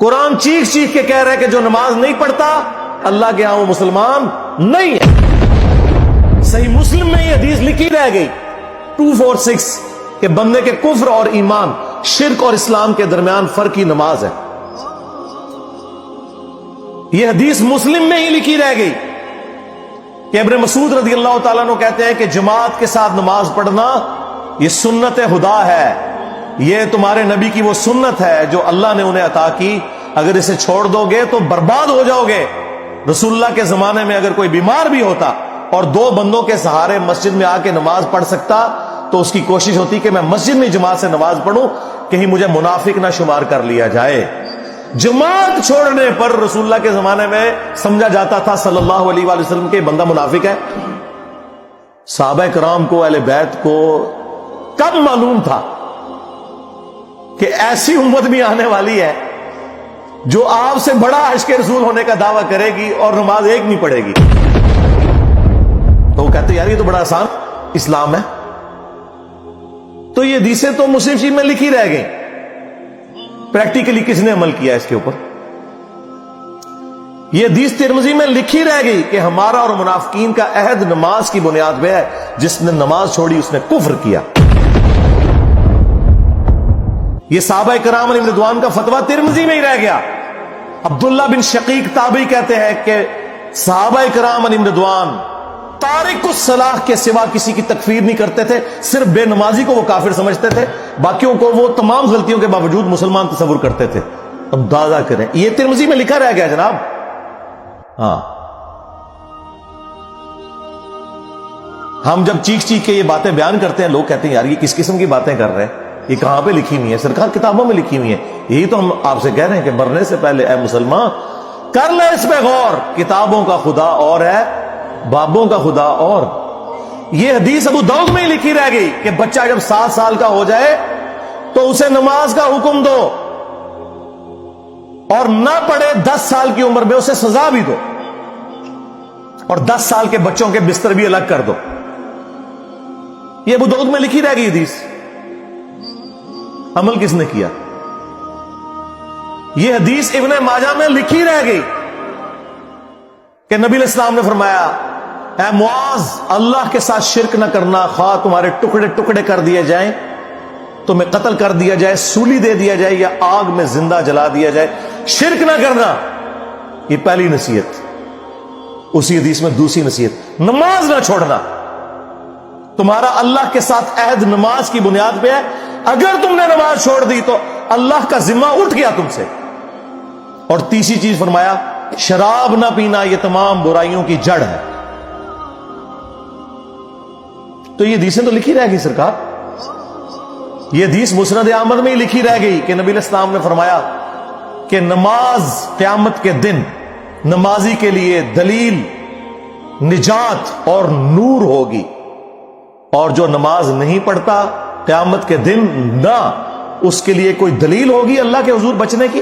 قرآن چیخ چیخ کے کہہ رہا ہے کہ جو نماز نہیں پڑھتا اللہ کے ہاں وہ مسلمان نہیں ہے۔ صحیح مسلم میں یہ حدیث لکھی رہ گئی 246 کہ بندے کے کفر اور ایمان، شرک اور اسلام کے درمیان فرق کی نماز ہے۔ یہ حدیث مسلم میں ہی لکھی رہ گئی کہ ابن مسعود رضی اللہ تعالیٰ عنہ کہتے ہیں کہ جماعت کے ساتھ نماز پڑھنا یہ سنت خدا ہے، یہ تمہارے نبی کی وہ سنت ہے جو اللہ نے انہیں عطا کی، اگر اسے چھوڑ دو گے تو برباد ہو جاؤ گے۔ رسول اللہ کے زمانے میں اگر کوئی بیمار بھی ہوتا اور 2 بندوں کے سہارے مسجد میں آ کے نماز پڑھ سکتا تو اس کی کوشش ہوتی کہ میں مسجد میں جماعت سے نماز پڑھوں، کہیں مجھے منافق نہ شمار کر لیا جائے۔ جماعت چھوڑنے پر رسول اللہ کے زمانے میں سمجھا جاتا تھا صلی اللہ علیہ وآلہ وسلم کہ بندہ منافق ہے۔ صحابہ کرام کو، اہل بیت کو کب معلوم تھا کہ ایسی امت بھی آنے والی ہے جو آپ سے بڑا عشق رسول ہونے کا دعویٰ کرے گی اور نماز ایک نہیں پڑھے گی؟ تو وہ کہتے یار یہ تو بڑا آسان اسلام ہے۔ تو یہ حدیثیں تو مسلم شریف میں لکھی رہ گئی، پریکٹیکلی کس نے عمل کیا اس کے اوپر؟ یہ حدیث ترمذی میں لکھی رہ گئی کہ ہمارا اور منافقین کا عہد نماز کی بنیاد پہ ہے، جس نے نماز چھوڑی اس نے کفر کیا۔ یہ صحابہ کرام علیہ رضوان کا فتویٰ ترمذی میں ہی رہ گیا۔ عبداللہ بن شقیق تابعی کہتے ہیں کہ صحابہ کرام علیہ رضوان تارک الصلاح کے سوا کسی کی تکفیر نہیں کرتے تھے، صرف بے نمازی کو وہ کافر سمجھتے تھے، باقیوں کو وہ تمام غلطیوں کے باوجود مسلمان تصور کرتے تھے۔ اندازہ کریں، یہ ترمذی میں لکھا رہ گیا جناب۔ ہاں، ہم جب چیخ چیخ کے یہ باتیں بیان کرتے ہیں لوگ کہتے ہیں یار یہ کس قسم کی باتیں کر رہے ہیں، یہ کہاں پہ لکھی ہوئی ہے؟ سرکار کتابوں میں لکھی ہوئی ہے۔ یہی تو ہم آپ سے کہہ رہے ہیں کہ مرنے سے پہلے اے مسلمان کر لے اس پہ غور، کتابوں کا خدا اور ہے، بابوں کا خدا اور۔ یہ حدیث ابو داؤد میں ہی لکھی رہ گئی کہ بچہ جب 7 سال کا ہو جائے تو اسے نماز کا حکم دو، اور نہ پڑھے 10 سال کی عمر میں اسے سزا بھی دو، اور 10 سال کے بچوں کے بستر بھی الگ کر دو۔ یہ ابو داؤد میں لکھی رہ گئی حدیث۔ عمل کس نے کیا؟ یہ حدیث ابن ماجہ میں لکھی رہ گئی کہ نبی علیہ السلام نے فرمایا اے معاذ اللہ کے ساتھ شرک نہ کرنا، خواہ تمہارے ٹکڑے ٹکڑے کر دیے جائیں، تمہیں قتل کر دیا جائے، سولی دے دیا جائے یا آگ میں زندہ جلا دیا جائے، شرک نہ کرنا۔ یہ پہلی نصیحت۔ اسی حدیث میں دوسری نصیحت، نماز نہ چھوڑنا۔ تمہارا اللہ کے ساتھ عہد نماز کی بنیاد پہ ہے، اگر تم نے نماز چھوڑ دی تو اللہ کا ذمہ اٹھ گیا تم سے۔ اور تیسری چیز فرمایا شراب نہ پینا، یہ تمام برائیوں کی جڑ ہے۔ تو یہ حدیثیں تو لکھی رہ گئی سرکار۔ یہ حدیث مسند احمد میں ہی لکھی رہ گئی کہ نبی علیہ السلام نے فرمایا کہ نماز قیامت کے دن نمازی کے لیے دلیل، نجات اور نور ہوگی، اور جو نماز نہیں پڑھتا قیامت کے دن نہ اس کے لیے کوئی دلیل ہوگی اللہ کے حضور بچنے کی